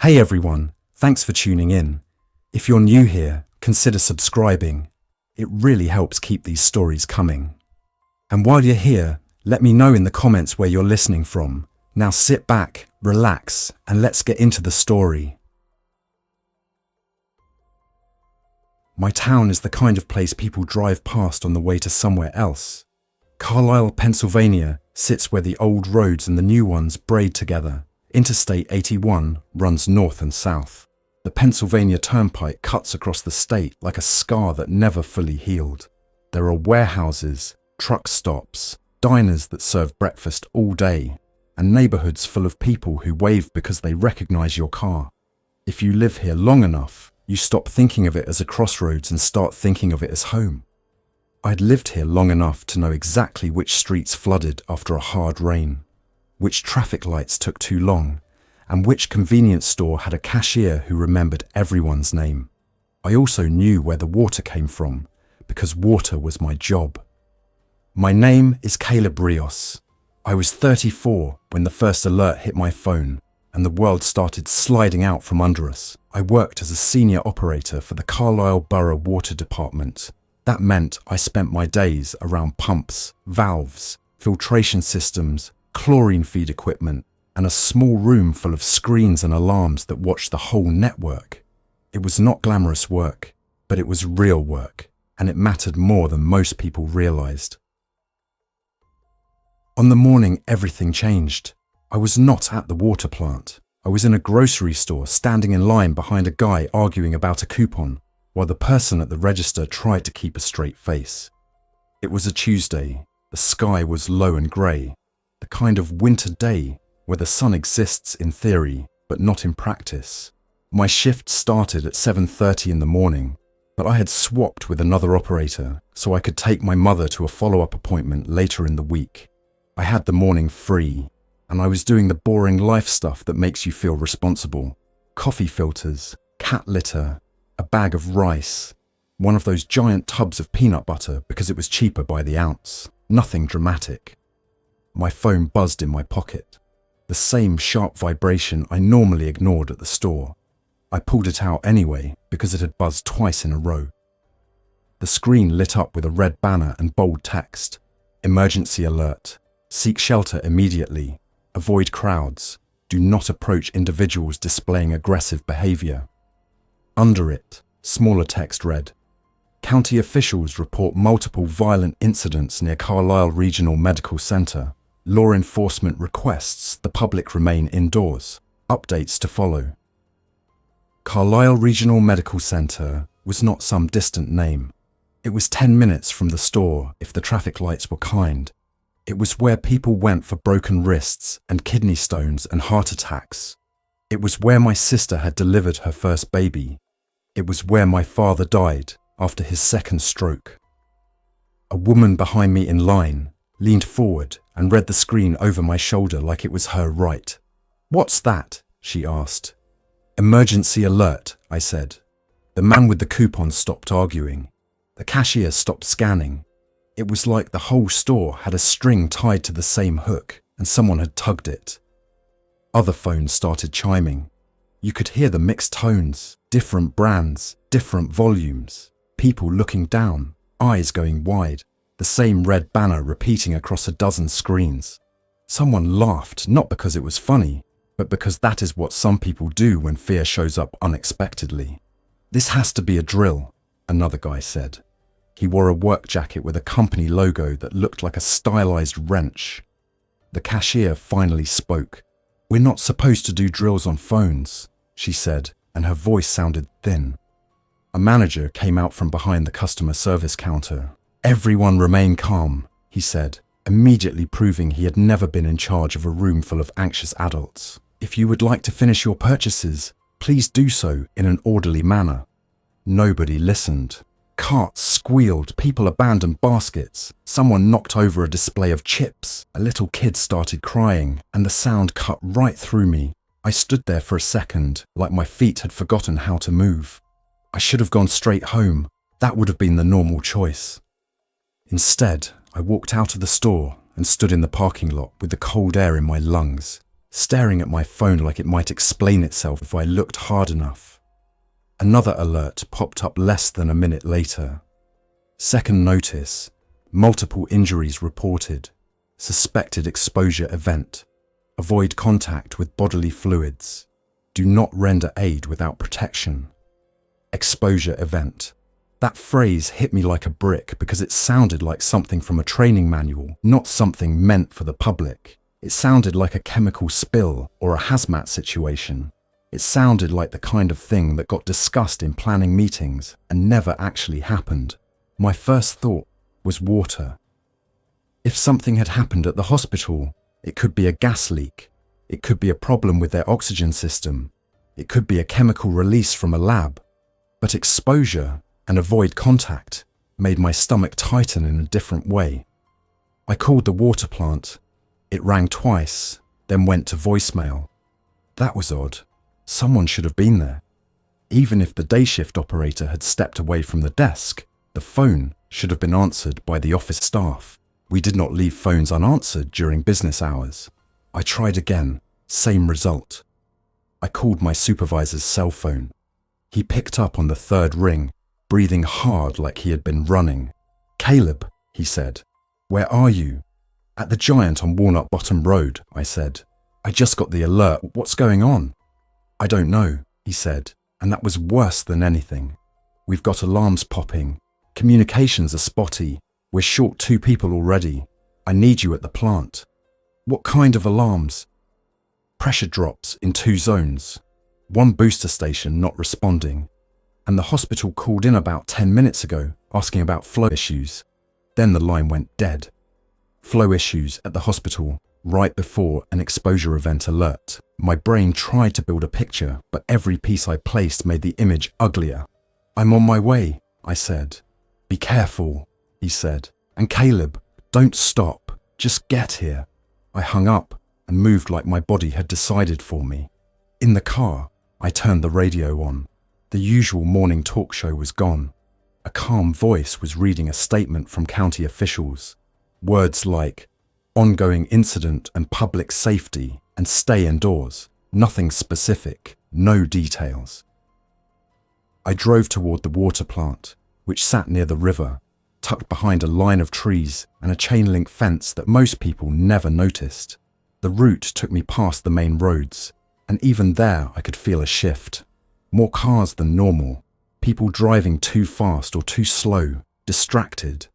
Hey everyone, thanks for tuning in. If you're new here, consider subscribing. It really helps keep these stories coming. And while you're here, let me know in the comments where you're listening from. Now sit back, relax, and let's get into the story. My town is the kind of place people drive past on the way to somewhere else. Carlisle, Pennsylvania sits where the old roads and the new ones braid together. Interstate 81 runs north and south. The Pennsylvania Turnpike cuts across the state like a scar that never fully healed. There are warehouses, truck stops, diners that serve breakfast all day, and neighborhoods full of people who wave because they recognize your car. If you live here long enough, you stop thinking of it as a crossroads and start thinking of it as home. I'd lived here long enough to know exactly which streets flooded after a hard rain, which traffic lights took too long, and which convenience store had a cashier who remembered everyone's name. I also knew where the water came from, because water was my job. My name is Caleb Rios. I was 34 when the first alert hit my phone, and the world started sliding out from under us. I worked as a senior operator for the Carlisle Borough Water Department. That meant I spent my days around pumps, valves, filtration systems, chlorine feed equipment, and a small room full of screens and alarms that watched the whole network. It was not glamorous work, but it was real work, and it mattered more than most people realized. On the morning everything changed. I was not at the water plant. I was in a grocery store standing in line behind a guy arguing about a coupon, while the person at the register tried to keep a straight face. It was a Tuesday. The sky was low and grey. The kind of winter day where the sun exists in theory, but not in practice. My shift started at 7:30 in the morning, but I had swapped with another operator so I could take my mother to a follow-up appointment later in the week. I had the morning free, and I was doing the boring life stuff that makes you feel responsible. Coffee filters, cat litter, a bag of rice, one of those giant tubs of peanut butter because it was cheaper by the ounce. Nothing dramatic. My phone buzzed in my pocket, the same sharp vibration I normally ignored at the store. I pulled it out anyway because it had buzzed twice in a row. The screen lit up with a red banner and bold text. Emergency alert. Seek shelter immediately. Avoid crowds. Do not approach individuals displaying aggressive behavior. Under it, smaller text read, County officials report multiple violent incidents near Carlisle Regional Medical Center. Law enforcement requests the public remain indoors. Updates to follow. Carlisle Regional Medical Center was not some distant name. It was 10 minutes from the store if the traffic lights were kind. It was where people went for broken wrists and kidney stones and heart attacks. It was where my sister had delivered her first baby. It was where my father died after his second stroke. A woman behind me in line leaned forward and read the screen over my shoulder like it was her right. What's that? She asked. Emergency alert, I said. The man with the coupon stopped arguing. The cashier stopped scanning. It was like the whole store had a string tied to the same hook and someone had tugged it. Other phones started chiming. You could hear the mixed tones, different brands, different volumes, people looking down, eyes going wide. The same red banner repeating across a dozen screens. Someone laughed, not because it was funny, but because that is what some people do when fear shows up unexpectedly. This has to be a drill, another guy said. He wore a work jacket with a company logo that looked like a stylized wrench. The cashier finally spoke. We're not supposed to do drills on phones, she said, and her voice sounded thin. A manager came out from behind the customer service counter. Everyone remain calm, he said, immediately proving he had never been in charge of a room full of anxious adults. If you would like to finish your purchases, please do so in an orderly manner. Nobody listened. Carts squealed, people abandoned baskets. Someone knocked over a display of chips. A little kid started crying, and the sound cut right through me. I stood there for a second, like my feet had forgotten how to move. I should have gone straight home. That would have been the normal choice. Instead, I walked out of the store and stood in the parking lot with the cold air in my lungs. staring at my phone like it might explain itself if I looked hard enough. Another alert popped up less than a minute later. Second notice, multiple injuries reported, suspected exposure event, avoid contact with bodily fluids, do not render aid without protection. Exposure event. That phrase hit me like a brick because it sounded like something from a training manual, not something meant for the public. It sounded like a chemical spill or a hazmat situation. It sounded like the kind of thing that got discussed in planning meetings and never actually happened. My first thought was water. If something had happened at the hospital, it could be a gas leak. It could be a problem with their oxygen system. It could be a chemical release from a lab. But exposure and avoid contact made my stomach tighten in a different way. I called the water plant. It rang twice, then went to voicemail. That was odd. Someone should have been there. Even if the day shift operator had stepped away from the desk, the phone should have been answered by the office staff. We did not leave phones unanswered during business hours. I tried again, same result. I called my supervisor's cell phone. He picked up on the third ring, breathing hard like he had been running. "Caleb," he said. "Where are you?" "At the Giant on Walnut Bottom Road," I said. "I just got the alert. What's going on?" "I don't know," he said, and that was worse than anything. "We've got alarms popping. Communications are spotty. We're short 2 people already. I need you at the plant." "What kind of alarms?" "Pressure drops in 2 zones. 1 booster station not responding. And the hospital called in about 10 minutes ago asking about flow issues." Then the line went dead. Flow issues at the hospital right before an exposure event alert. My brain tried to build a picture, but every piece I placed made the image uglier. "I'm on my way," I said. "Be careful," he said. "And Caleb, don't stop. Just get here." I hung up and moved like my body had decided for me. In the car, I turned the radio on. The usual morning talk show was gone. A calm voice was reading a statement from county officials. Words like ongoing incident and public safety and stay indoors. Nothing specific, no details. I drove toward the water plant, which sat near the river, tucked behind a line of trees and a chain-link fence that most people never noticed. The route took me past the main roads, and even there I could feel a shift. More cars than normal, people driving too fast or too slow, distracted.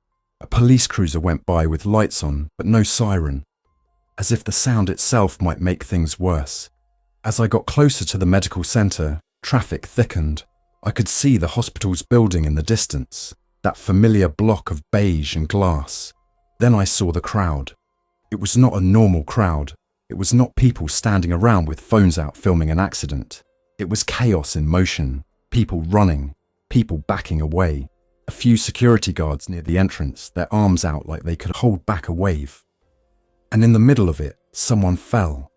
A police cruiser went by with lights on, but no siren, as if the sound itself might make things worse. As I got closer to the medical centre, traffic thickened. I could see the hospital's building in the distance, that familiar block of beige and glass. Then I saw the crowd. It was not a normal crowd. It was not people standing around with phones out filming an accident. It was chaos in motion, people running, people backing away. A few security guards near the entrance, their arms out like they could hold back a wave. And in the middle of it, someone fell.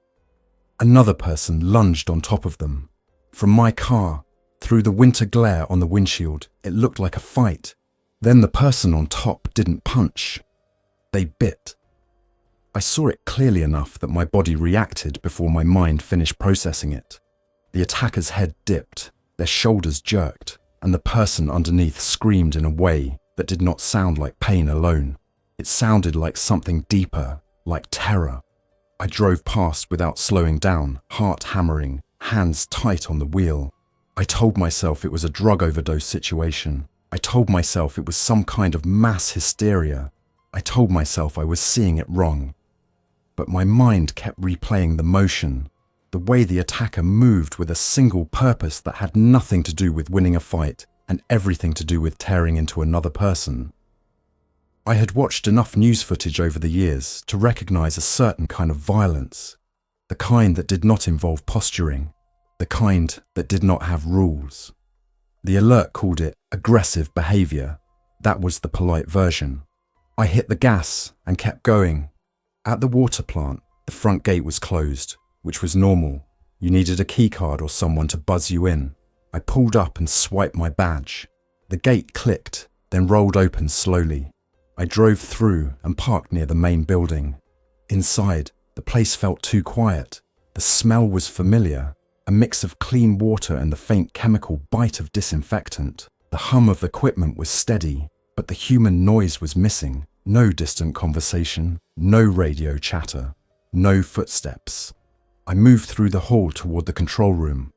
Another person lunged on top of them. From my car, through the winter glare on the windshield, it looked like a fight. Then the person on top didn't punch. They bit. I saw it clearly enough that my body reacted before my mind finished processing it. The attacker's head dipped, their shoulders jerked, and the person underneath screamed in a way that did not sound like pain alone. It sounded like something deeper, like terror. I drove past without slowing down, heart hammering, hands tight on the wheel. I told myself it was a drug overdose situation. I told myself it was some kind of mass hysteria. I told myself I was seeing it wrong. But my mind kept replaying the motion, the way the attacker moved with a single purpose that had nothing to do with winning a fight and everything to do with tearing into another person. I had watched enough news footage over the years to recognize a certain kind of violence, the kind that did not involve posturing, the kind that did not have rules. The alert called it aggressive behavior. That was the polite version. I hit the gas and kept going. At the water plant, the front gate was closed, which was normal. You needed a keycard or someone to buzz you in. I pulled up and swiped my badge. The gate clicked, then rolled open slowly. I drove through and parked near the main building. Inside, the place felt too quiet. The smell was familiar, a mix of clean water and the faint chemical bite of disinfectant. The hum of equipment was steady, but the human noise was missing. No distant conversation, no radio chatter, no footsteps. I moved through the hall toward the control room.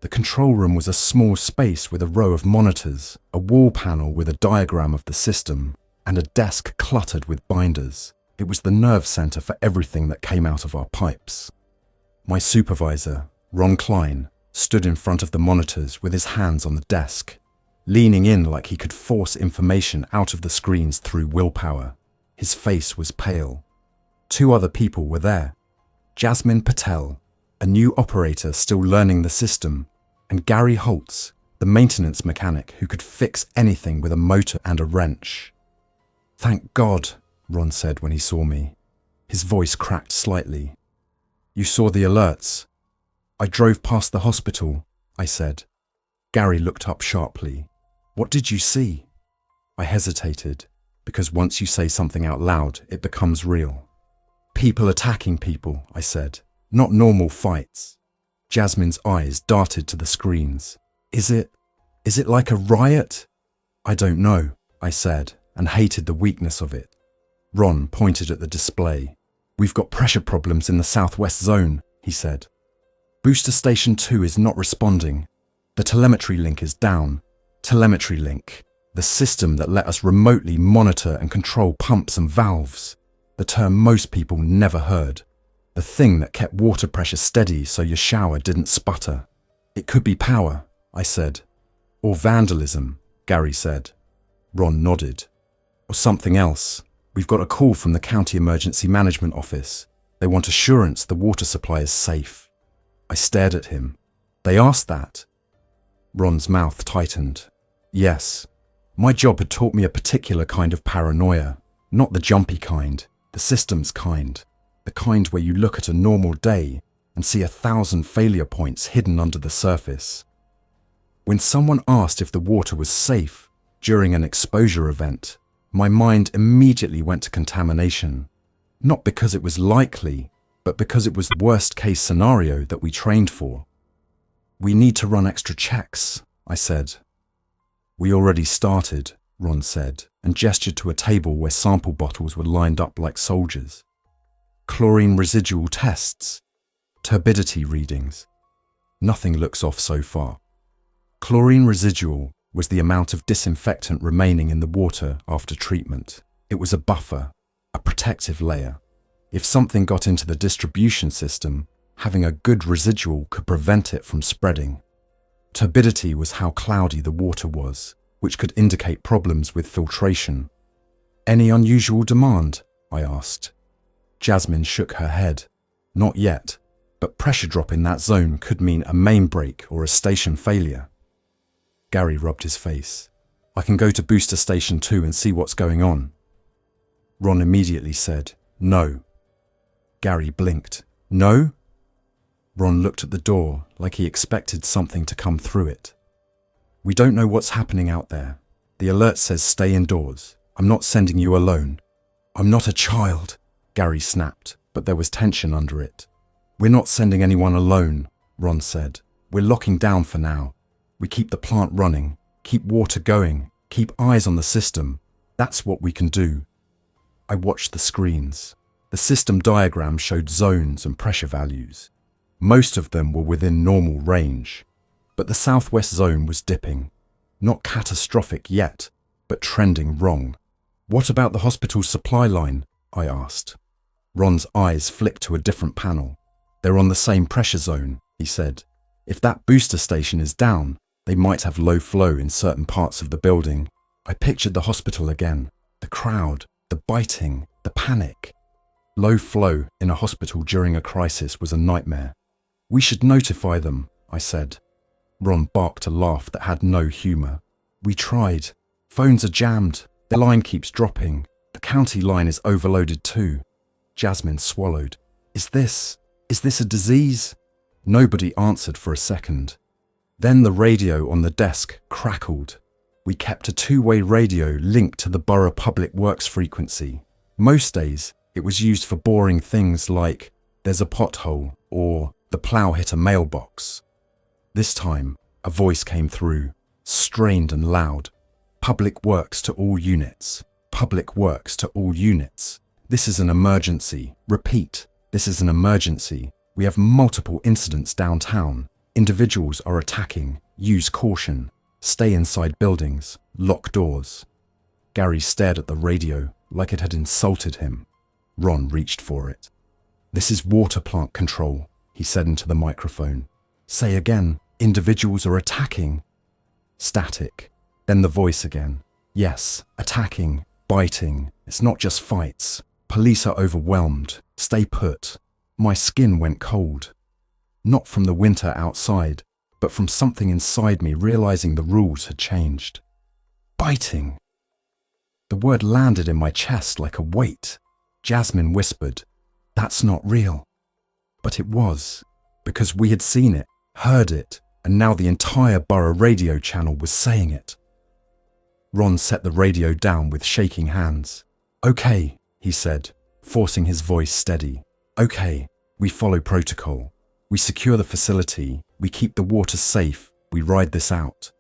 The control room was a small space with a row of monitors, a wall panel with a diagram of the system, and a desk cluttered with binders. It was the nerve center for everything that came out of our pipes. My supervisor, Ron Klein, stood in front of the monitors with his hands on the desk, leaning in like he could force information out of the screens through willpower. His face was pale. 2 other people were there. Jasmine Patel, a new operator still learning the system, and Gary Holtz, the maintenance mechanic who could fix anything with a motor and a wrench. "Thank God," Ron said when he saw me. His voice cracked slightly. "You saw the alerts." "I drove past the hospital," I said. Gary looked up sharply. "What did you see?" I hesitated, because once you say something out loud, it becomes real. "People attacking people," I said. "Not normal fights." Jasmine's eyes darted to the screens. Is it like a riot?" "I don't know," I said, and hated the weakness of it. Ron pointed at the display. "We've got pressure problems in the southwest zone," he said. "Booster Station 2 is not responding. The telemetry link is down." Telemetry link, the system that let us remotely monitor and control pumps and valves. The term most people never heard. The thing that kept water pressure steady so your shower didn't sputter. "It could be power," I said. "Or vandalism," Gary said. Ron nodded. "Or something else. We've got a call from the County Emergency Management Office. They want assurance the water supply is safe." I stared at him. "They asked that?" Ron's mouth tightened. "Yes. My job had taught me a particular kind of paranoia. Not the jumpy kind, the systems kind. The kind where you look at a normal day and see 1,000 failure points hidden under the surface. When someone asked if the water was safe during an exposure event, my mind immediately went to contamination. Not because it was likely, but because it was the worst-case scenario that we trained for. "We need to run extra checks," I said. "We already started," Ron said, and gestured to a table where sample bottles were lined up like soldiers. "Chlorine residual tests, turbidity readings. Nothing looks off so far." Chlorine residual was the amount of disinfectant remaining in the water after treatment. It was a buffer, a protective layer. If something got into the distribution system, having a good residual could prevent it from spreading. Turbidity was how cloudy the water was, which could indicate problems with filtration. "Any unusual demand?" I asked. Jasmine shook her head. "Not yet, but pressure drop in that zone could mean a main break or a station failure." Gary rubbed his face. "I can go to Booster Station 2 and see what's going on." Ron immediately said, "No." Gary blinked. "No?" Ron looked at the door like he expected something to come through it. "We don't know what's happening out there. The alert says stay indoors. I'm not sending you alone." "I'm not a child," Gary snapped, but there was tension under it. "We're not sending anyone alone," Ron said. "We're locking down for now. We keep the plant running, keep water going, keep eyes on the system. That's what we can do." I watched the screens. The system diagram showed zones and pressure values. Most of them were within normal range, but the southwest zone was dipping. Not catastrophic yet, but trending wrong. "What about the hospital supply line?" I asked. Ron's eyes flicked to a different panel. "They're on the same pressure zone," he said. "If that booster station is down, they might have low flow in certain parts of the building." I pictured the hospital again. The crowd, the biting, the panic. Low flow in a hospital during a crisis was a nightmare. "We should notify them," I said. Ron barked a laugh that had no humour. "We tried. Phones are jammed. The line keeps dropping. The county line is overloaded too." Jasmine swallowed. Is this a disease?" Nobody answered for a second. Then the radio on the desk crackled. We kept a two-way radio linked to the Borough Public Works frequency. Most days, it was used for boring things like, "There's a pothole," or the plough hit a mailbox. This time, a voice came through, strained and loud. Public works to all units. Public works to all units. This is an emergency. Repeat, this is an emergency. We have multiple incidents downtown. Individuals are attacking. Use caution. Stay inside buildings. Lock doors. Gary stared at the radio like it had insulted him. Ron reached for it. This is water plant control, he said into the microphone. Say again, individuals are attacking. Static. Then the voice again. Yes, attacking, biting. It's not just fights. Police are overwhelmed. Stay put. My skin went cold. Not from the winter outside, but from something inside me realizing the rules had changed. Biting. The word landed in my chest like a weight. Jasmine whispered, "That's not real." But it was, because we had seen it, heard it, and now the entire borough radio channel was saying it. Ron set the radio down with shaking hands. "Okay," he said, forcing his voice steady. "Okay, we follow protocol. We secure the facility, we keep the water safe, we ride this out."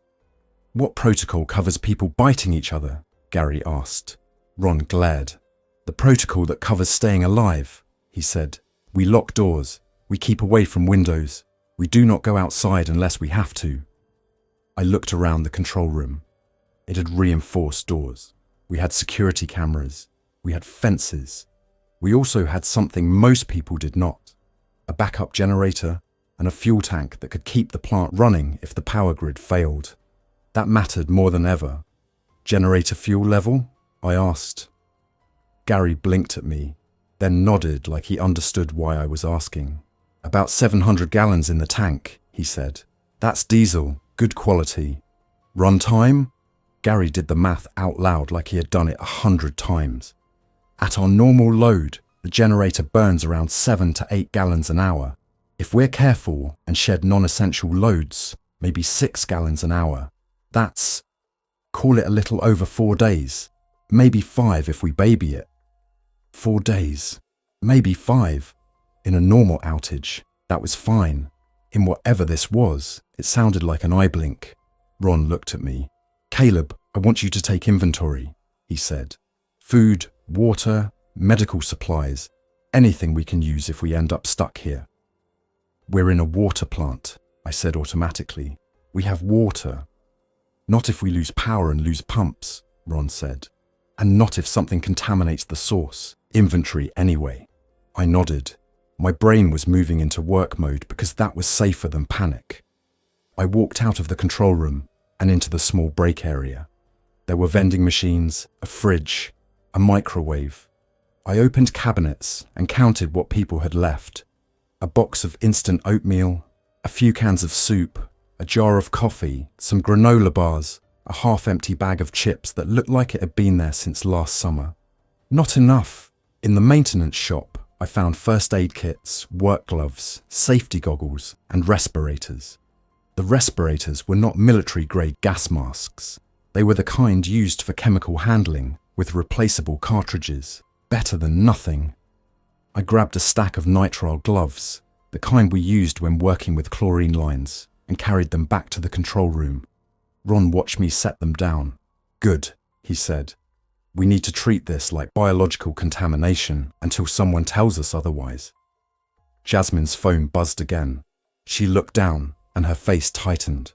"What protocol covers people biting each other?" Gary asked. Ron glared. "The protocol that covers staying alive," he said. "We lock doors, we keep away from windows, we do not go outside unless we have to." I looked around the control room. It had reinforced doors. We had security cameras. We had fences. We also had something most people did not: a backup generator and a fuel tank that could keep the plant running if the power grid failed. That mattered more than ever. "Generator fuel level?" I asked. Gary blinked at me, then nodded like he understood why I was asking. "About 700 gallons in the tank," he said. "That's diesel, good quality." "Run time?" Gary did the math out loud like he had done it 100 times. "At our normal load, the generator burns around 7 to 8 gallons an hour. If we're careful and shed non-essential loads, maybe 6 gallons an hour. That's, call it a little over 4 days, maybe 5 if we baby it." 4 days, maybe 5. In a normal outage, that was fine. In whatever this was, it sounded like an eye blink. Ron looked at me. "Caleb, I want you to take inventory," he said. "Food, water, medical supplies, anything we can use if we end up stuck here." "We're in a water plant," I said automatically. "We have water." "Not if we lose power and lose pumps," Ron said. "And not if something contaminates the source. Inventory anyway." I nodded. My brain was moving into work mode because that was safer than panic. I walked out of the control room and into the small break area. There were vending machines, a fridge, a microwave. I opened cabinets and counted what people had left. A box of instant oatmeal, a few cans of soup, a jar of coffee, some granola bars, a half-empty bag of chips that looked like it had been there since last summer. Not enough. In the maintenance shop, I found first aid kits, work gloves, safety goggles, and respirators. The respirators were not military-grade gas masks. They were the kind used for chemical handling, with replaceable cartridges. Better than nothing. I grabbed a stack of nitrile gloves, the kind we used when working with chlorine lines, and carried them back to the control room. Ron watched me set them down. "Good," he said. "We need to treat this like biological contamination until someone tells us otherwise." Jasmine's phone buzzed again. She looked down and her face tightened.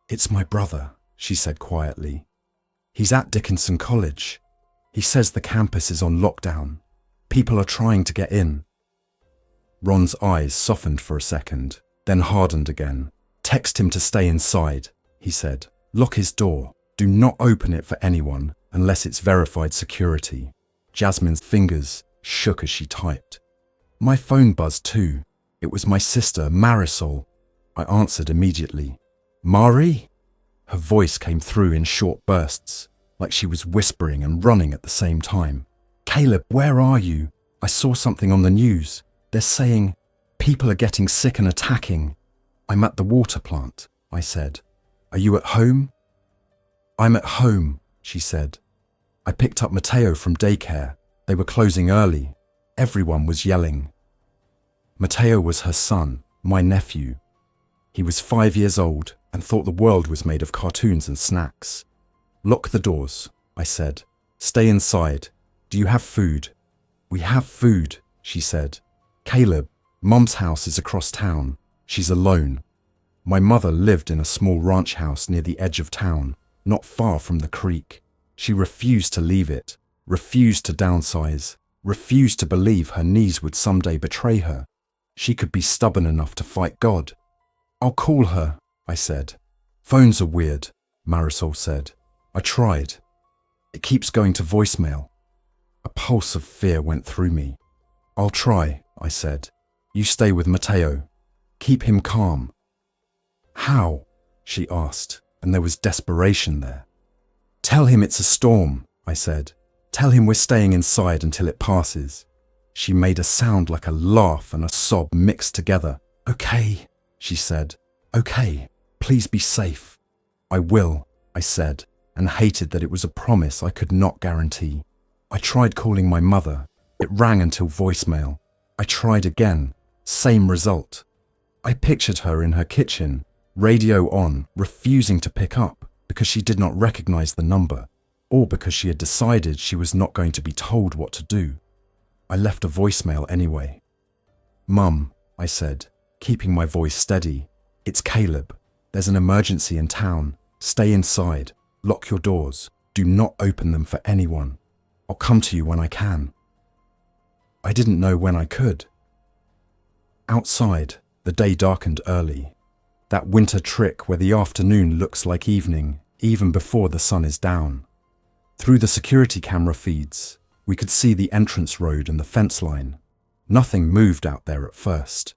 "It's my brother," she said quietly. "He's at Dickinson College. He says the campus is on lockdown. People are trying to get in." Ron's eyes softened for a second, then hardened again. "Text him to stay inside," he said. "Lock his door. Do not open it for anyone unless it's verified security." Jasmine's fingers shook as she typed. My phone buzzed too. It was my sister, Marisol. I answered immediately. "Mari?" Her voice came through in short bursts, like she was whispering and running at the same time. "Caleb, where are you? I saw something on the news. They're saying people are getting sick and attacking." "I'm at the water plant," I said. "Are you at home?" "I'm at home," she said. "I picked up Mateo from daycare. They were closing early. Everyone was yelling." Matteo was her son, my nephew. He was 5 years old and thought the world was made of cartoons and snacks. "Lock the doors," I said. "Stay inside. Do you have food?" "We have food," she said. "Caleb, Mum's house is across town. She's alone." My mother lived in a small ranch house near the edge of town, not far from the creek. She refused to leave it, refused to downsize, refused to believe her knees would someday betray her. She could be stubborn enough to fight God. "I'll call her," I said. "Phones are weird," Marisol said. "I tried. It keeps going to voicemail." A pulse of fear went through me. "I'll try," I said. "You stay with Matteo. Keep him calm." "How?" she asked, and there was desperation there. "Tell him it's a storm," I said. "Tell him we're staying inside until it passes." She made a sound like a laugh and a sob mixed together. "Okay," she said. "Okay, please be safe." "I will," I said, and hated that it was a promise I could not guarantee. I tried calling my mother. It rang until voicemail. I tried again. Same result. I pictured her in her kitchen, radio on, refusing to pick up because she did not recognize the number, or because she had decided she was not going to be told what to do. I left a voicemail anyway. "Mum," I said, keeping my voice steady. "It's Caleb. There's an emergency in town. Stay inside. Lock your doors. Do not open them for anyone. I'll come to you when I can." I didn't know when I could. Outside, the day darkened early. That winter trick where the afternoon looks like evening, even before the sun is down. Through the security camera feeds, we could see the entrance road and the fence line. Nothing moved out there at first.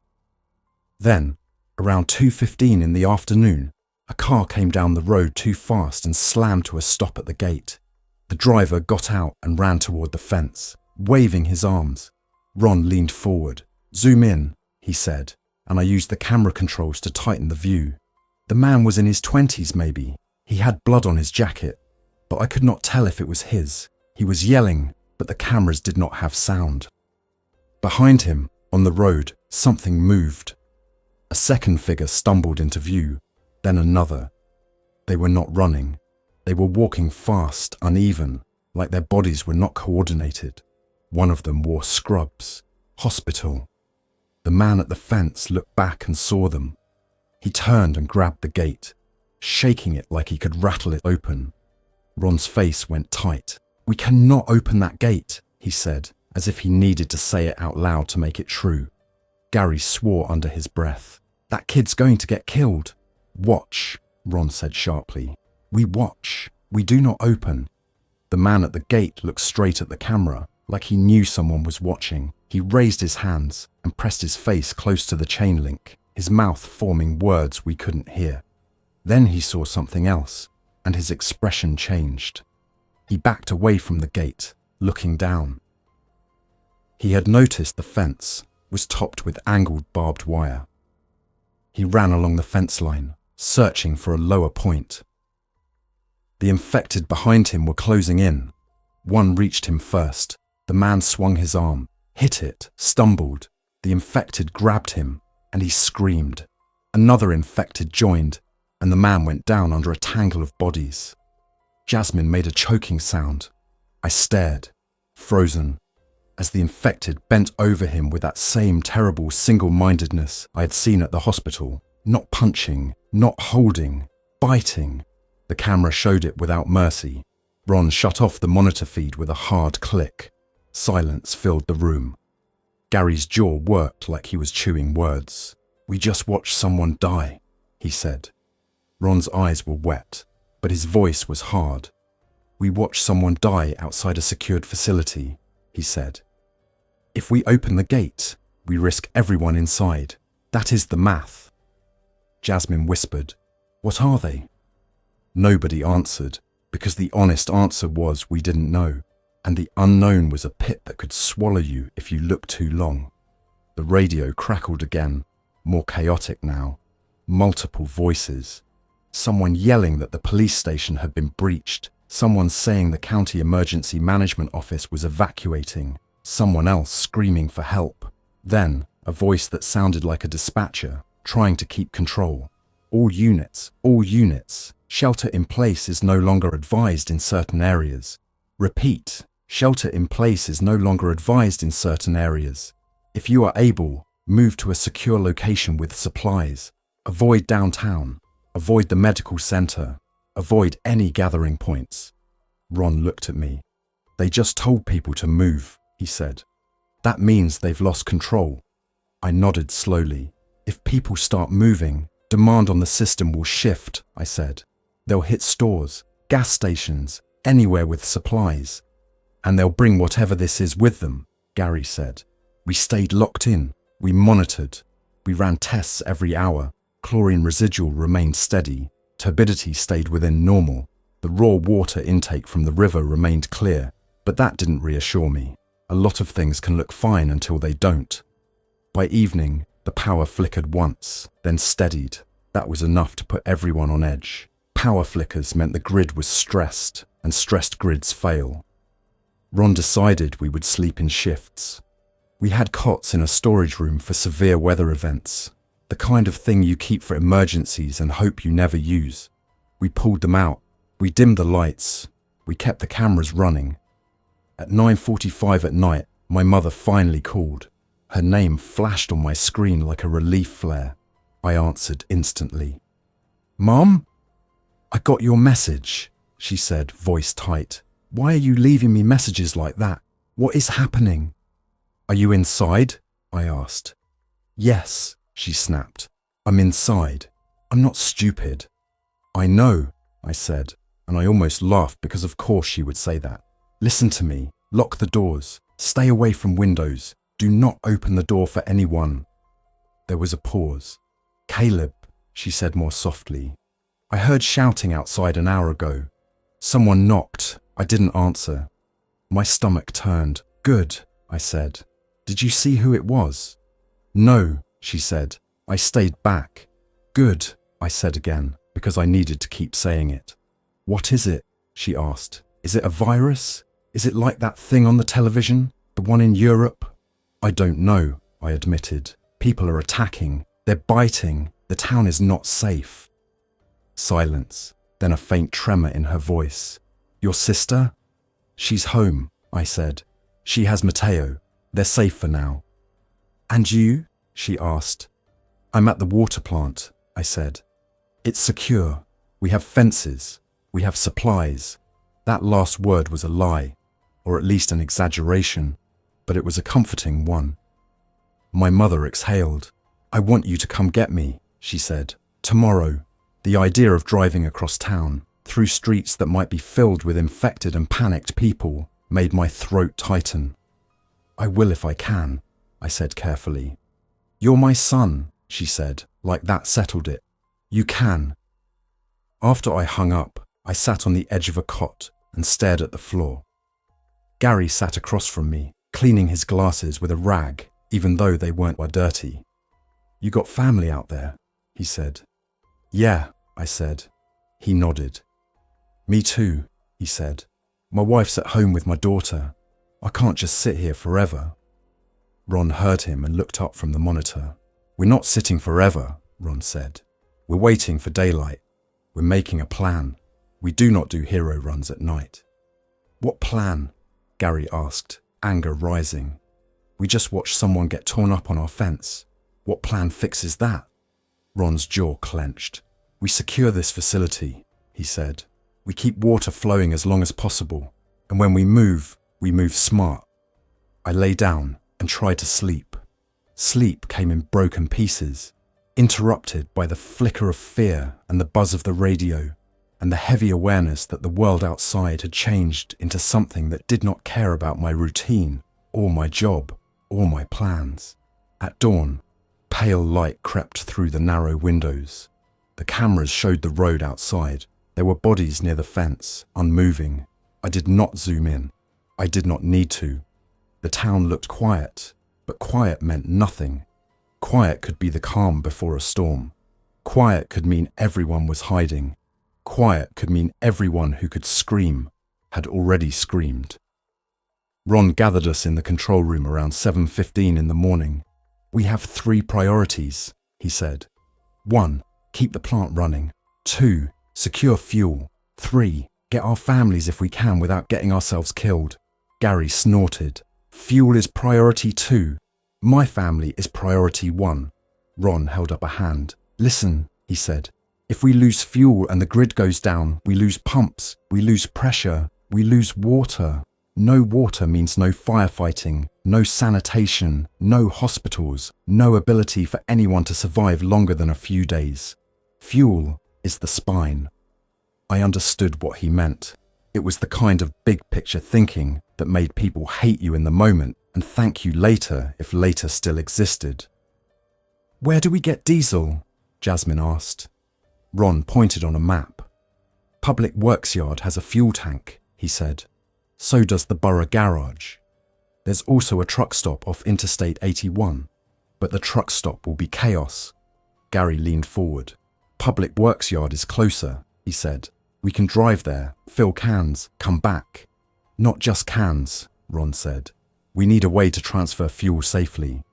Then, around 2:15 in the afternoon, a car came down the road too fast and slammed to a stop at the gate. The driver got out and ran toward the fence, waving his arms. Ron leaned forward. "Zoom in," he said, and I used the camera controls to tighten the view. The man was in his 20s maybe. He had blood on his jacket, but I could not tell if it was his. He was yelling, but the cameras did not have sound. Behind him, on the road, something moved. A second figure stumbled into view, then another. They were not running. They were walking fast, uneven, like their bodies were not coordinated. One of them wore scrubs. Hospital. The man at the fence looked back and saw them. He turned and grabbed the gate, shaking it like he could rattle it open. Ron's face went tight. "We cannot open that gate," he said, as if he needed to say it out loud to make it true. Gary swore under his breath. "That kid's going to get killed." "Watch," Ron said sharply. "We watch. We do not open." The man at the gate looked straight at the camera, like he knew someone was watching. He raised his hands and pressed his face close to the chain link, his mouth forming words we couldn't hear. Then he saw something else, and his expression changed. He backed away from the gate, looking down. He had noticed the fence was topped with angled barbed wire. He ran along the fence line, searching for a lower point. The infected behind him were closing in. One reached him first. The man swung his arm, hit it, stumbled. The infected grabbed him, and he screamed. Another infected joined, and the man went down under a tangle of bodies. Jasmine made a choking sound. I stared, frozen, as the infected bent over him with that same terrible single-mindedness I had seen at the hospital. Not punching, not holding, biting. The camera showed it without mercy. Ron shut off the monitor feed with a hard click. Silence filled the room. Gary's jaw worked like he was chewing words. "We just watched someone die," he said. Ron's eyes were wet, but his voice was hard. "We watched someone die outside a secured facility," he said. "If we open the gate, we risk everyone inside. That is the math." Jasmine whispered, "What are they?" Nobody answered, because the honest answer was we didn't know, and the unknown was a pit that could swallow you if you looked too long. The radio crackled again, more chaotic now. Multiple voices. Someone yelling that the police station had been breached. Someone saying the county emergency management office was evacuating. Someone else screaming for help. Then, a voice that sounded like a dispatcher, trying to keep control. All units, shelter in place is no longer advised in certain areas. Repeat, shelter in place is no longer advised in certain areas. If you are able, move to a secure location with supplies. Avoid downtown. Avoid the medical center. Avoid any gathering points. Ron looked at me. They just told people to move, he said. That means they've lost control. I nodded slowly. If people start moving, demand on the system will shift, I said. They'll hit stores, gas stations, anywhere with supplies. And they'll bring whatever this is with them, Gary said. We stayed locked in. We monitored. We ran tests every hour. Chlorine residual remained steady. Turbidity stayed within normal. The raw water intake from the river remained clear, but that didn't reassure me. A lot of things can look fine until they don't. By evening, the power flickered once, then steadied. That was enough to put everyone on edge. Power flickers meant the grid was stressed, and stressed grids fail. Ron decided we would sleep in shifts. We had cots in a storage room for severe weather events, the kind of thing you keep for emergencies and hope you never use. We pulled them out. We dimmed the lights. We kept the cameras running. At 9:45 at night, my mother finally called. Her name flashed on my screen like a relief flare. I answered instantly. "Mom? I got your message," she said, voice tight. "Why are you leaving me messages like that? What is happening?" "Are you inside?" I asked. "Yes," she snapped. "I'm inside. I'm not stupid." "I know," I said, and I almost laughed because of course she would say that. "Listen to me. Lock the doors. Stay away from windows. Do not open the door for anyone." There was a pause. "Caleb," she said more softly. "I heard shouting outside an hour ago. Someone knocked. I didn't answer." My stomach turned. "Good," I said. "Did you see who it was?" "No," she said. "I stayed back." "Good," I said again, because I needed to keep saying it. "What is it?" she asked. "Is it a virus? Is it like that thing on the television? The one in Europe?" "I don't know," I admitted. "People are attacking. They're biting. The town is not safe." Silence, then a faint tremor in her voice. "Your sister?" "She's home," I said. "She has Matteo. They're safe for now." "And you?" she asked. "I'm at the water plant," I said. "It's secure. We have fences. We have supplies." That last word was a lie, or at least an exaggeration, but it was a comforting one. My mother exhaled. "I want you to come get me," she said. "Tomorrow." The idea of driving across town, through streets that might be filled with infected and panicked people, made my throat tighten. "I will if I can," I said carefully. "You're my son," she said, like that settled it. "You can." After I hung up, I sat on the edge of a cot and stared at the floor. Gary sat across from me, cleaning his glasses with a rag, even though they weren't dirty. "You got family out there?" he said. "Yeah," I said. He nodded. "Me too," he said. "My wife's at home with my daughter. I can't just sit here forever." Ron heard him and looked up from the monitor. "We're not sitting forever," Ron said. "We're waiting for daylight. We're making a plan. We do not do hero runs at night." "What plan?" Gary asked, anger rising. "We just watched someone get torn up on our fence. What plan fixes that?" Ron's jaw clenched. "We secure this facility," he said. "We keep water flowing as long as possible. And when we move smart." I lay down and tried to sleep. Sleep came in broken pieces, interrupted by the flicker of fear and the buzz of the radio, and the heavy awareness that the world outside had changed into something that did not care about my routine, or my job, or my plans. At dawn, pale light crept through the narrow windows. The cameras showed the road outside. There were bodies near the fence, unmoving. I did not zoom in. I did not need to. The town looked quiet, but quiet meant nothing. Quiet could be the calm before a storm. Quiet could mean everyone was hiding. Quiet could mean everyone who could scream had already screamed. Ron gathered us in the control room around 7:15 in the morning. We have 3 priorities, he said. 1. Keep the plant running. 2. Secure fuel. 3. Get our families if we can without getting ourselves killed. Gary snorted. Fuel is priority 2. My family is priority 1. Ron held up a hand. Listen, he said. If we lose fuel and the grid goes down, we lose pumps, we lose pressure, we lose water. No water means no firefighting, no sanitation, no hospitals, no ability for anyone to survive longer than a few days. Fuel is the spine. I understood what he meant. It was the kind of big picture thinking that made people hate you in the moment and thank you later if later still existed. Where do we get diesel? Jasmine asked. Ron pointed on a map. Public Works Yard has a fuel tank, he said. So does the borough garage. There's also a truck stop off Interstate 81, but the truck stop will be chaos. Gary leaned forward. Public Works Yard is closer, he said. We can drive there, fill cans, come back. Not just cans, Ron said. We need a way to transfer fuel safely.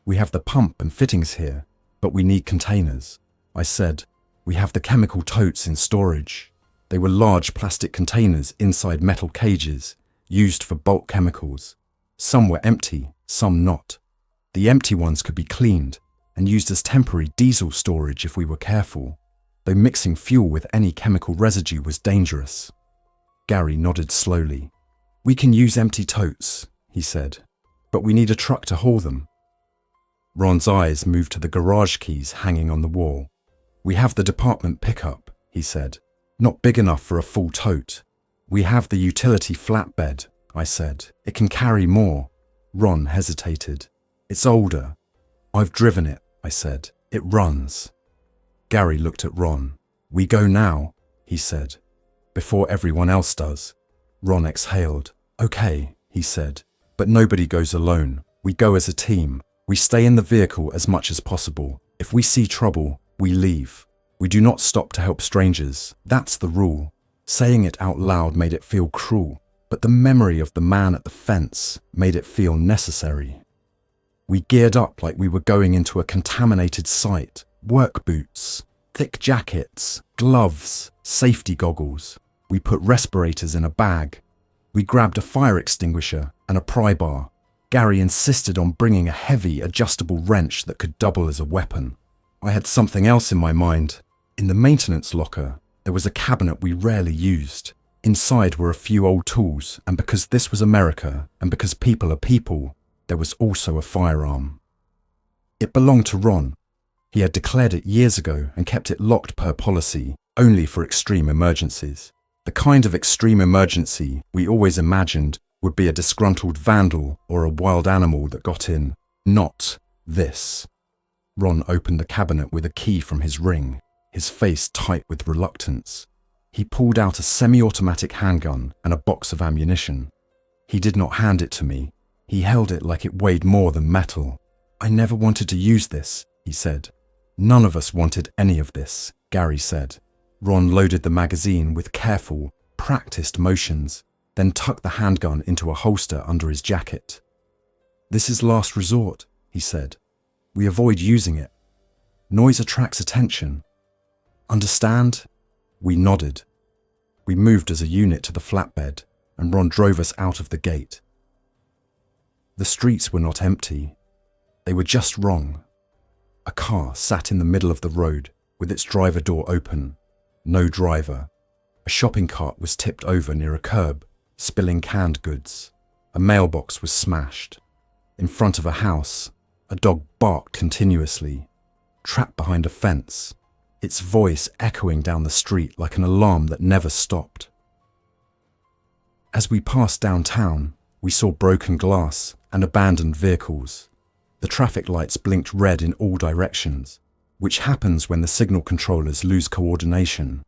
We have the pump and fittings here, but we need containers. I said, we have the chemical totes in storage. They were large plastic containers inside metal cages, used for bulk chemicals. Some were empty, some not. The empty ones could be cleaned and used as temporary diesel storage if we were careful, though mixing fuel with any chemical residue was dangerous. Gary nodded slowly. We can use empty totes, he said, but we need a truck to haul them. Ron's eyes moved to the garage keys hanging on the wall. We have the department pickup, he said. Not big enough for a full tote. We have the utility flatbed, I said. It can carry more. Ron hesitated. It's older. I've driven it, I said. It runs. Gary looked at Ron. We go now, he said. Before everyone else does. Ron exhaled. Okay, he said. But nobody goes alone. We go as a team. We stay in the vehicle as much as possible. If we see trouble, we leave. We do not stop to help strangers. That's the rule. Saying it out loud made it feel cruel, but the memory of the man at the fence made it feel necessary. We geared up like we were going into a contaminated site. Work boots, thick jackets, gloves, safety goggles. We put respirators in a bag. We grabbed a fire extinguisher and a pry bar. Gary insisted on bringing a heavy, adjustable wrench that could double as a weapon. I had something else in my mind. In the maintenance locker, there was a cabinet we rarely used. Inside were a few old tools, and because this was America, and because people are people, there was also a firearm. It belonged to Ron. He had declared it years ago and kept it locked per policy, only for extreme emergencies. The kind of extreme emergency we always imagined would be a disgruntled vandal or a wild animal that got in. Not this. Ron opened the cabinet with a key from his ring, his face tight with reluctance. He pulled out a semi-automatic handgun and a box of ammunition. He did not hand it to me. He held it like it weighed more than metal. I never wanted to use this, he said. None of us wanted any of this, Gary said. Ron loaded the magazine with careful, practiced motions, then tucked the handgun into a holster under his jacket. This is last resort, he said. We avoid using it. Noise attracts attention. Understand? We nodded. We moved as a unit to the flatbed, and Ron drove us out of the gate. The streets were not empty. They were just wrong. A car sat in the middle of the road, with its driver door open. No driver. A shopping cart was tipped over near a curb, spilling canned goods. A mailbox was smashed. In front of a house, a dog barked continuously, trapped behind a fence, its voice echoing down the street like an alarm that never stopped. As we passed downtown, we saw broken glass and abandoned vehicles. The traffic lights blinked red in all directions, which happens when the signal controllers lose coordination.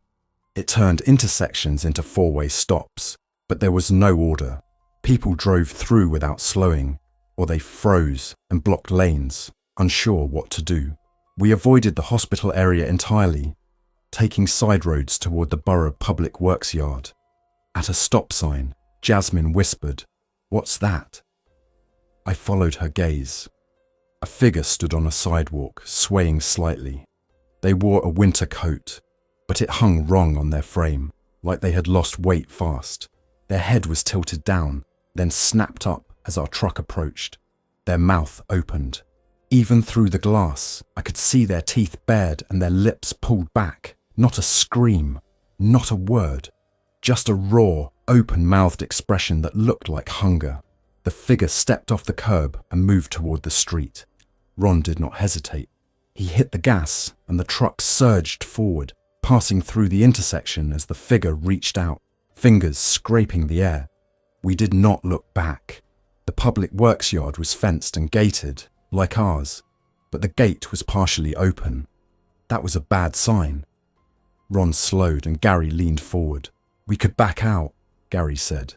It turned intersections into four-way stops, but there was no order. People drove through without slowing, or they froze and blocked lanes, unsure what to do. We avoided the hospital area entirely, taking side roads toward the borough public works yard. At a stop sign, Jasmine whispered, "What's that?" I followed her gaze. A figure stood on a sidewalk, swaying slightly. They wore a winter coat, but it hung wrong on their frame, like they had lost weight fast. Their head was tilted down, then snapped up as our truck approached. Their mouth opened. Even through the glass, I could see their teeth bared and their lips pulled back. Not a scream, not a word, just a raw, open-mouthed expression that looked like hunger. The figure stepped off the curb and moved toward the street. Ron did not hesitate. He hit the gas and the truck surged forward, passing through the intersection as the figure reached out, fingers scraping the air. We did not look back. The public works yard was fenced and gated, like ours, but the gate was partially open. That was a bad sign. Ron slowed and Gary leaned forward. "We could back out," Gary said.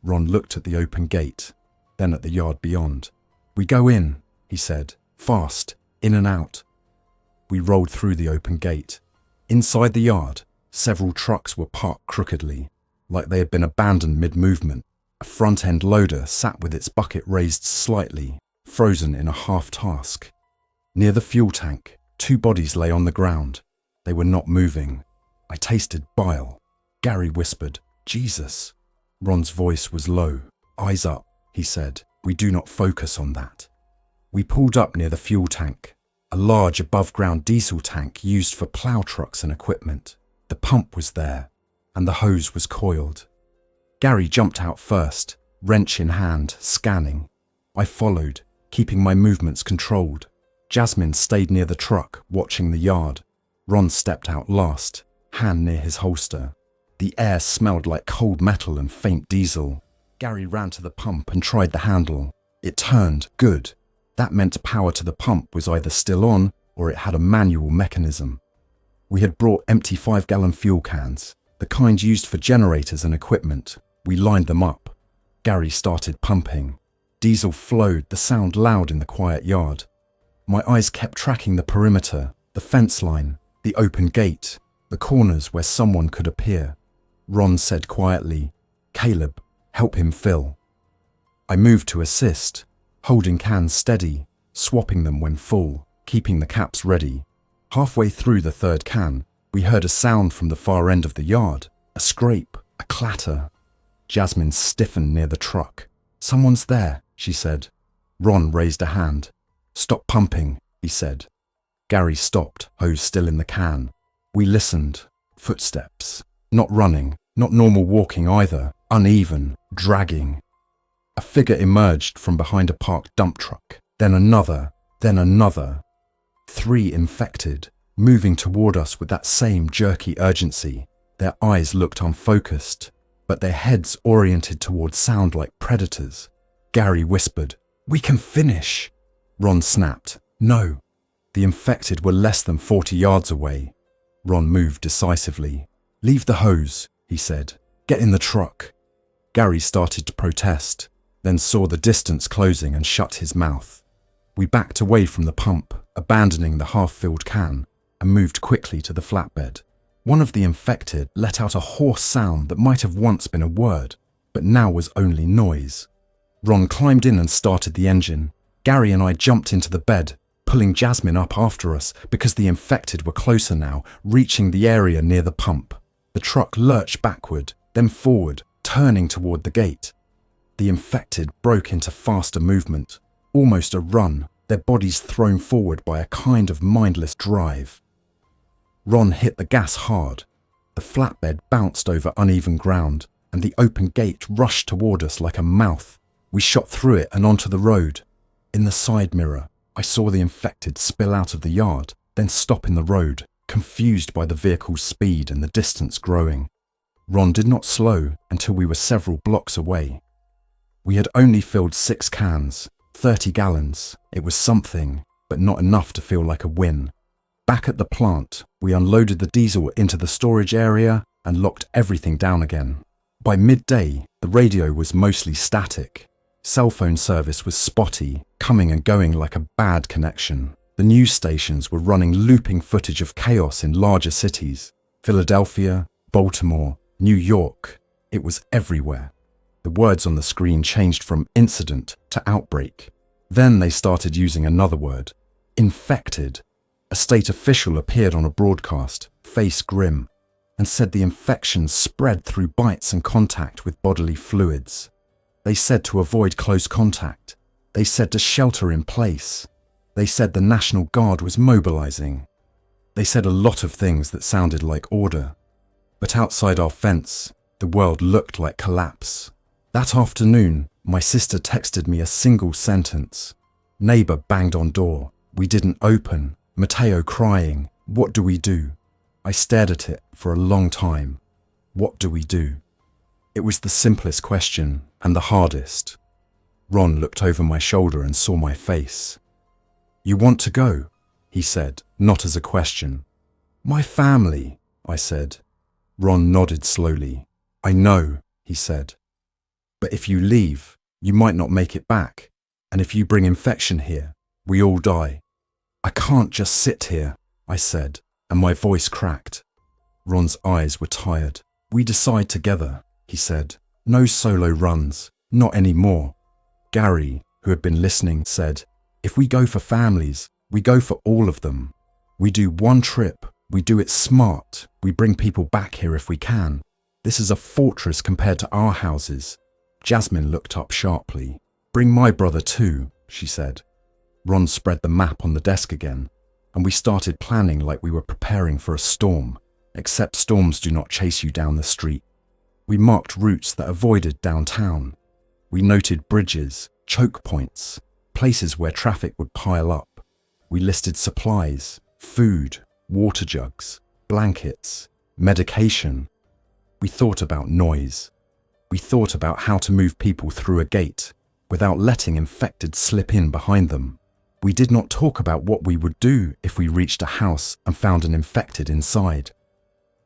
Ron looked at the open gate, then at the yard beyond. "We go in," he said, "fast, in and out." We rolled through the open gate. Inside the yard, several trucks were parked crookedly, like they had been abandoned mid-movement. A front-end loader sat with its bucket raised slightly, frozen in a half-task. Near the fuel tank, 2 bodies lay on the ground. They were not moving. I tasted bile. Gary whispered, "Jesus." Ron's voice was low. "Eyes up," he said. "We do not focus on that." We pulled up near the fuel tank, a large above-ground diesel tank used for plough trucks and equipment. The pump was there, and the hose was coiled. Gary jumped out first, wrench in hand, scanning. I followed, keeping my movements controlled. Jasmine stayed near the truck, watching the yard. Ron stepped out last, hand near his holster. The air smelled like cold metal and faint diesel. Gary ran to the pump and tried the handle. It turned, good. That meant power to the pump was either still on or it had a manual mechanism. We had brought empty 5-gallon fuel cans, the kind used for generators and equipment. We lined them up. Gary started pumping. Diesel flowed, the sound loud in the quiet yard. My eyes kept tracking the perimeter, the fence line, the open gate, the corners where someone could appear. Ron said quietly, "Caleb, help him fill." I moved to assist, holding cans steady, swapping them when full, keeping the caps ready. Halfway through the 3rd can, we heard a sound from the far end of the yard, a scrape, a clatter. Jasmine stiffened near the truck. "Someone's there," she said. Ron raised a hand. "Stop pumping," he said. Gary stopped, hose still in the can. We listened. Footsteps. Not running, not normal walking either, uneven, dragging. A figure emerged from behind a parked dump truck, then another, then another. 3 infected, moving toward us with that same jerky urgency. Their eyes looked unfocused, but their heads oriented toward sound like predators. Gary whispered, "We can finish." Ron snapped, "No." The infected were less than 40 yards away. Ron moved decisively. "Leave the hose," he said. "Get in the truck." Gary started to protest, then saw the distance closing and shut his mouth. We backed away from the pump, abandoning the half-filled can, and moved quickly to the flatbed. One of the infected let out a hoarse sound that might have once been a word, but now was only noise. Ron climbed in and started the engine. Gary and I jumped into the bed, pulling Jasmine up after us because the infected were closer now, reaching the area near the pump. The truck lurched backward, then forward, turning toward the gate. The infected broke into faster movement, almost a run, their bodies thrown forward by a kind of mindless drive. Ron hit the gas hard. The flatbed bounced over uneven ground, and the open gate rushed toward us like a mouth. We shot through it and onto the road. In the side mirror, I saw the infected spill out of the yard, then stop in the road, confused by the vehicle's speed and the distance growing. Ron did not slow until we were several blocks away. We had only filled 6 cans, 30 gallons. It was something, but not enough to feel like a win. Back at the plant, we unloaded the diesel into the storage area and locked everything down again. By midday, the radio was mostly static. Cell phone service was spotty, coming and going like a bad connection. The news stations were running looping footage of chaos in larger cities. Philadelphia, Baltimore, New York. It was everywhere. The words on the screen changed from incident to outbreak. Then they started using another word, infected. A state official appeared on a broadcast, face grim, and said the infection spread through bites and contact with bodily fluids. They said to avoid close contact. They said to shelter in place. They said the National Guard was mobilizing. They said a lot of things that sounded like order. But outside our fence, the world looked like collapse. That afternoon, my sister texted me a single sentence. Neighbor banged on door. We didn't open. Matteo crying. What do we do? I stared at it for a long time. What do we do? It was the simplest question and the hardest. Ron looked over my shoulder and saw my face. You want to go? He said, not as a question. My family, I said. Ron nodded slowly. I know, he said. But if you leave, you might not make it back. And if you bring infection here, we all die. I can't just sit here, I said, and my voice cracked. Ron's eyes were tired. We decide together, he said. No solo runs, not anymore. Gary, who had been listening, said, if we go for families, we go for all of them. We do one trip, we do it smart, we bring people back here if we can. This is a fortress compared to our houses. Jasmine looked up sharply. Bring my brother too, she said. Ron spread the map on the desk again, and we started planning like we were preparing for a storm, except storms do not chase you down the street. We marked routes that avoided downtown. We noted bridges, choke points, places where traffic would pile up. We listed supplies, food, water jugs, blankets, medication. We thought about noise. We thought about how to move people through a gate without letting infected slip in behind them. We did not talk about what we would do if we reached a house and found an infected inside.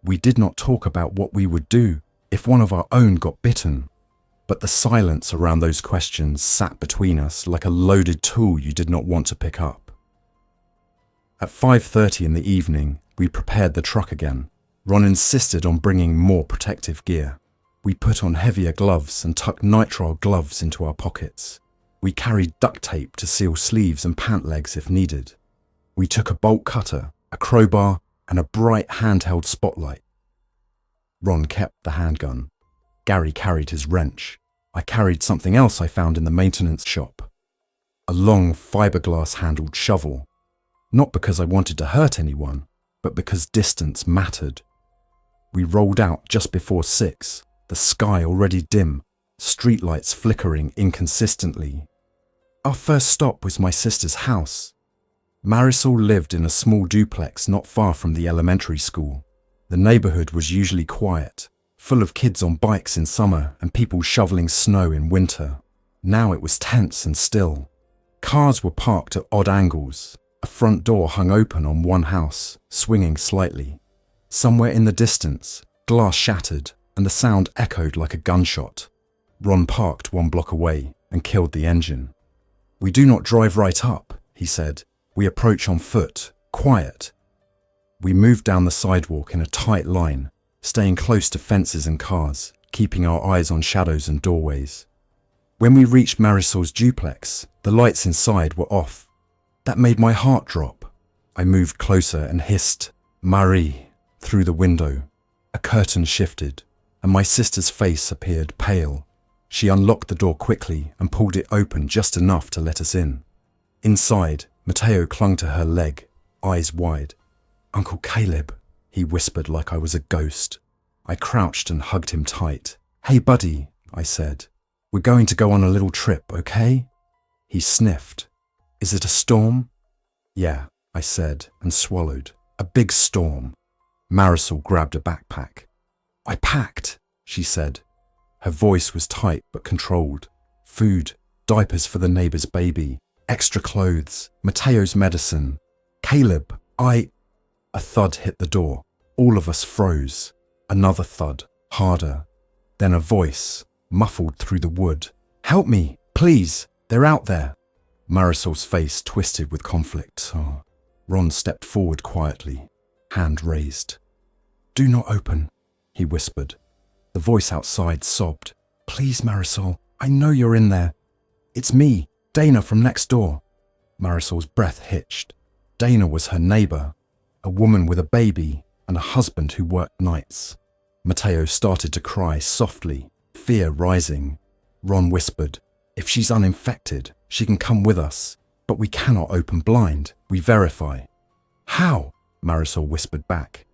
We did not talk about what we would do if one of our own got bitten. But the silence around those questions sat between us like a loaded tool you did not want to pick up. At 5:30 in the evening, we prepared the truck again. Ron insisted on bringing more protective gear. We put on heavier gloves and tucked nitrile gloves into our pockets. We carried duct tape to seal sleeves and pant legs if needed. We took a bolt cutter, a crowbar, and a bright handheld spotlight. Ron kept the handgun. Gary carried his wrench. I carried something else I found in the maintenance shop. A long fiberglass-handled shovel. Not because I wanted to hurt anyone, but because distance mattered. We rolled out just before 6, the sky already dim, streetlights flickering inconsistently. Our first stop was my sister's house. Marisol lived in a small duplex not far from the elementary school. The neighborhood was usually quiet, full of kids on bikes in summer and people shoveling snow in winter. Now it was tense and still. Cars were parked at odd angles. A front door hung open on one house, swinging slightly. Somewhere in the distance, glass shattered and the sound echoed like a gunshot. Ron parked 1 block away and killed the engine. We do not drive right up, he said. We approach on foot, quiet. We moved down the sidewalk in a tight line, staying close to fences and cars, keeping our eyes on shadows and doorways. When we reached Marisol's duplex, the lights inside were off. That made my heart drop. I moved closer and hissed, Marie, through the window. A curtain shifted, and my sister's face appeared pale. She unlocked the door quickly and pulled it open just enough to let us in. Inside, Matteo clung to her leg, eyes wide. Uncle Caleb, he whispered like I was a ghost. I crouched and hugged him tight. Hey buddy, I said. We're going to go on a little trip, okay? He sniffed. Is it a storm? Yeah, I said and swallowed. A big storm. Marisol grabbed a backpack. I packed, she said. Her voice was tight but controlled. Food, diapers for the neighbor's baby, extra clothes, Matteo's medicine. Caleb, A thud hit the door. All of us froze. Another thud, harder. Then a voice, muffled through the wood. Help me, please, they're out there. Marisol's face twisted with conflict. Oh. Ron stepped forward quietly, hand raised. Do not open, he whispered. The voice outside sobbed. Please, Marisol, I know you're in there. It's me, Dana from next door." Marisol's breath hitched. Dana was her neighbour, a woman with a baby and a husband who worked nights. Mateo started to cry softly, fear rising. Ron whispered, "If she's uninfected, she can come with us, but we cannot open blind. We verify." "How?" Marisol whispered back.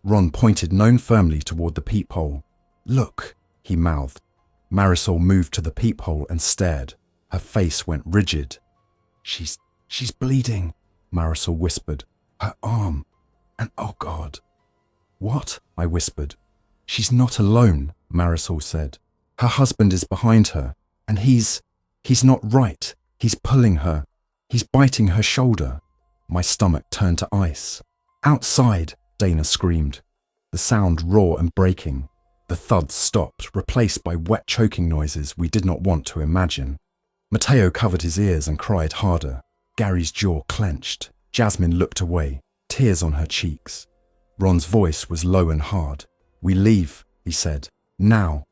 Ron pointed Gnome firmly toward the peephole. "Look," he mouthed. Marisol moved to the peephole and stared. Her face went rigid. She's bleeding," Marisol whispered. "Her arm. And oh God." "What?" I whispered. "She's not alone," Marisol said. "Her husband is behind her, and he's not right. He's pulling her. He's biting her shoulder." My stomach turned to ice. "Outside," Dana screamed. The sound raw and breaking. The thuds stopped, replaced by wet choking noises we did not want to imagine. Mateo covered his ears and cried harder. Gary's jaw clenched. Jasmine looked away, tears on her cheeks. Ron's voice was low and hard. "We leave," he said. "Now."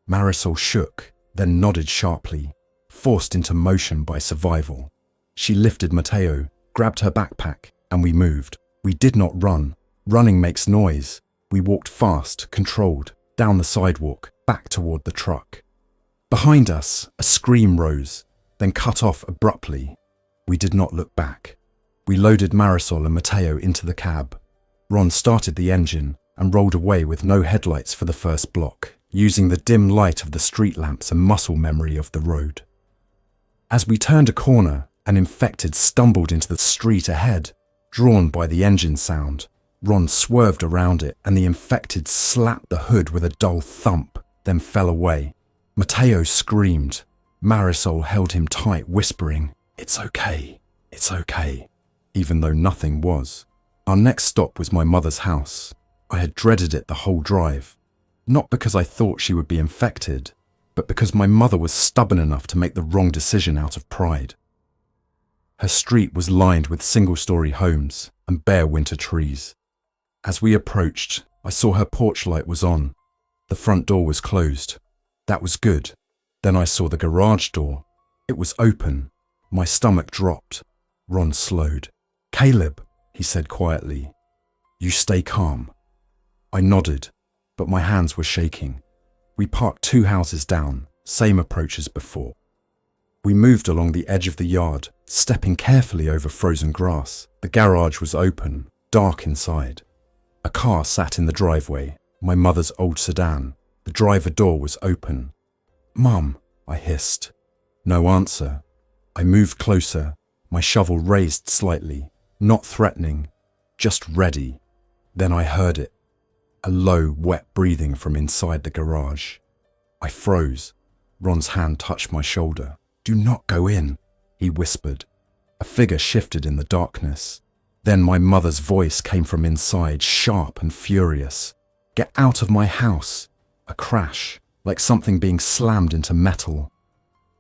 Marisol shook, then nodded sharply, forced into motion by survival. She lifted Mateo, grabbed her backpack, and we moved. We did not run. Running makes noise. We walked fast, controlled, down the sidewalk, back toward the truck. Behind us, a scream rose, then cut off abruptly. We did not look back. We loaded Marisol and Mateo into the cab. Ron started the engine and rolled away with no headlights for the first block, using the dim light of the street lamps and muscle memory of the road. As we turned a corner, an infected stumbled into the street ahead, drawn by the engine sound. Ron swerved around it and the infected slapped the hood with a dull thump, then fell away. Mateo screamed. Marisol held him tight, whispering, "It's okay, it's okay," even though nothing was. Our next stop was my mother's house. I had dreaded it the whole drive. Not because I thought she would be infected, but because my mother was stubborn enough to make the wrong decision out of pride. Her street was lined with single-story homes and bare winter trees. As we approached, I saw her porch light was on. The front door was closed. That was good. Then I saw the garage door. It was open. My stomach dropped. Ron slowed. "Caleb," he said quietly, "you stay calm." I nodded, but my hands were shaking. We parked 2 houses down, same approach as before. We moved along the edge of the yard, stepping carefully over frozen grass. The garage was open, dark inside. A car sat in the driveway, my mother's old sedan. The driver door was open. "Mum," I hissed. No answer. I moved closer, my shovel raised slightly, not threatening, just ready. Then I heard it. A low, wet breathing from inside the garage. I froze. Ron's hand touched my shoulder. "Do not go in," he whispered. A figure shifted in the darkness. Then my mother's voice came from inside, sharp and furious. "Get out of my house." A crash, like something being slammed into metal.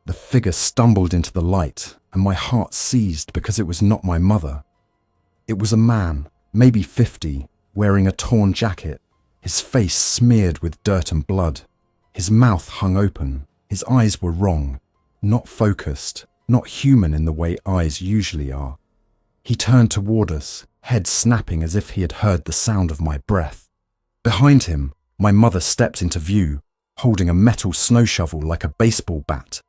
The figure stumbled into the light, and my heart seized because it was not my mother. It was a man, maybe 50, wearing a torn jacket, his face smeared with dirt and blood. His mouth hung open, his eyes were wrong, not focused, not human in the way eyes usually are. He turned toward us, head snapping as if he had heard the sound of my breath. Behind him, my mother stepped into view, holding a metal snow shovel like a baseball bat.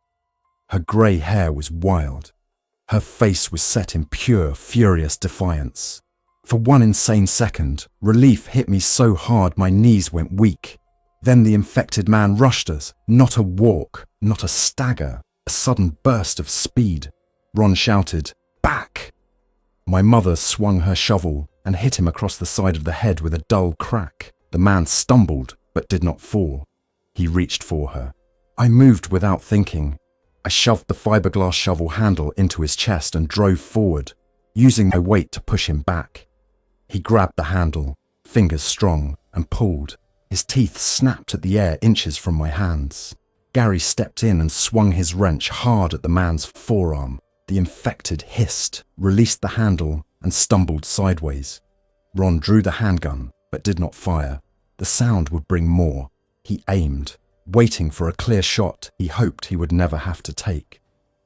Her grey hair was wild. Her face was set in pure, furious defiance. For one insane second, relief hit me so hard my knees went weak. Then the infected man rushed us, not a walk, not a stagger, a sudden burst of speed. Ron shouted, "Back!" My mother swung her shovel and hit him across the side of the head with a dull crack. The man stumbled, but did not fall. He reached for her. I moved without thinking. I shoved the fiberglass shovel handle into his chest and drove forward, using my weight to push him back. He grabbed the handle, fingers strong, and pulled. His teeth snapped at the air inches from my hands. Gary stepped in and swung his wrench hard at the man's forearm. The infected hissed, released the handle, and stumbled sideways. Ron drew the handgun, but did not fire. The sound would bring more. He aimed, waiting for a clear shot he hoped he would never have to take.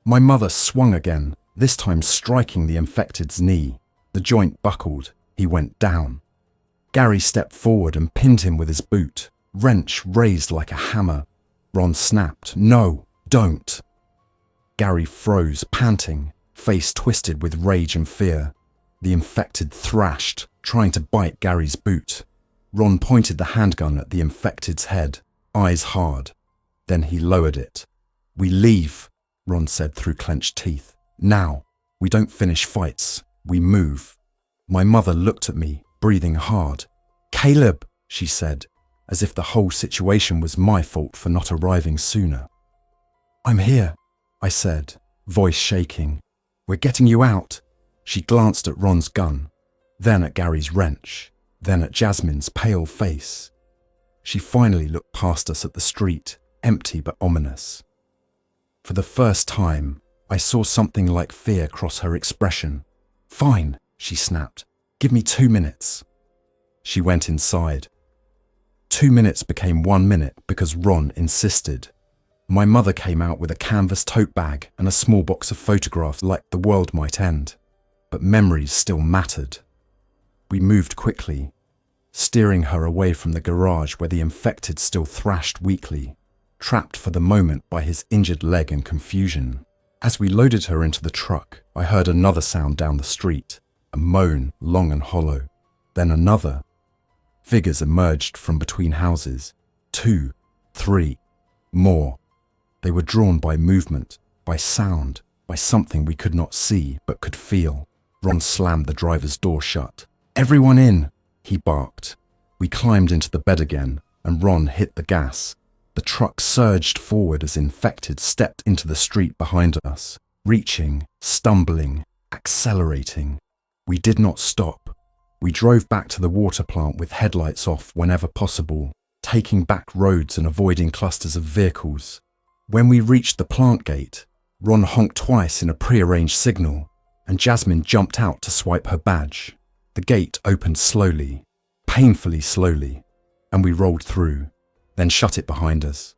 My mother swung again, this time striking the infected's knee. The joint buckled. He went down. Gary stepped forward and pinned him with his boot, wrench raised like a hammer. Ron snapped, "No, don't." Gary froze, panting, face twisted with rage and fear. The infected thrashed, trying to bite Gary's boot. Ron pointed the handgun at the infected's head, eyes hard. Then he lowered it. "We leave," Ron said through clenched teeth. "Now. We don't finish fights. We move." My mother looked at me, breathing hard. "Caleb," she said, as if the whole situation was my fault for not arriving sooner. "I'm here," I said, voice shaking. "We're getting you out." She glanced at Ron's gun, then at Gary's wrench, then at Jasmine's pale face. She finally looked past us at the street, empty but ominous. For the first time, I saw something like fear cross her expression. "Fine," she snapped. "Give me 2 minutes." She went inside. 2 minutes became 1 minute because Ron insisted. My mother came out with a canvas tote bag and a small box of photographs like the world might end. But memories still mattered. We moved quickly, steering her away from the garage where the infected still thrashed weakly, trapped for the moment by his injured leg and confusion. As we loaded her into the truck, I heard another sound down the street, a moan, long and hollow. Then another. Figures emerged from between houses. 2, 3, more. They were drawn by movement, by sound, by something we could not see but could feel. Ron slammed the driver's door shut. "Everyone in," he barked. We climbed into the bed again, and Ron hit the gas. The truck surged forward as infected stepped into the street behind us, reaching, stumbling, accelerating. We did not stop. We drove back to the water plant with headlights off whenever possible, taking back roads and avoiding clusters of vehicles. When we reached the plant gate, Ron honked twice in a prearranged signal, and Jasmine jumped out to swipe her badge. The gate opened slowly, painfully slowly, and we rolled through, then shut it behind us.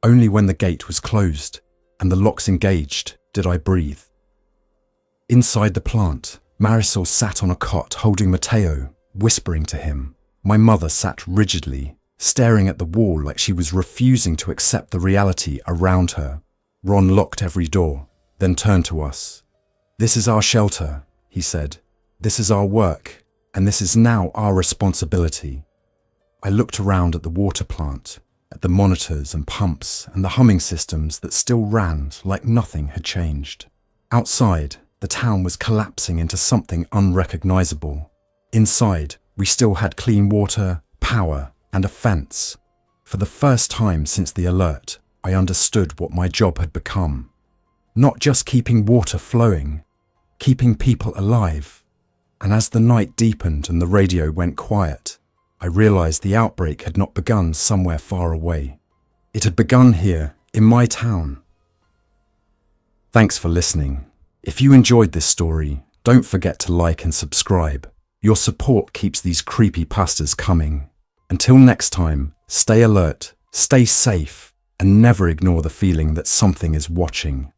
Only when the gate was closed and the locks engaged did I breathe. Inside the plant, Marisol sat on a cot holding Mateo, whispering to him. My mother sat rigidly, staring at the wall like she was refusing to accept the reality around her. Ron locked every door, then turned to us. "This is our shelter," he said. "This is our work, and this is now our responsibility." I looked around at the water plant, at the monitors and pumps and the humming systems that still ran like nothing had changed. Outside, the town was collapsing into something unrecognizable. Inside, we still had clean water, power, and a fence. For the first time since the alert, I understood what my job had become. Not just keeping water flowing, keeping people alive. And as the night deepened and the radio went quiet, I realized the outbreak had not begun somewhere far away. It had begun here, in my town. Thanks for listening. If you enjoyed this story, don't forget to like and subscribe. Your support keeps these creepypastas coming. Until next time, stay alert, stay safe, and never ignore the feeling that something is watching.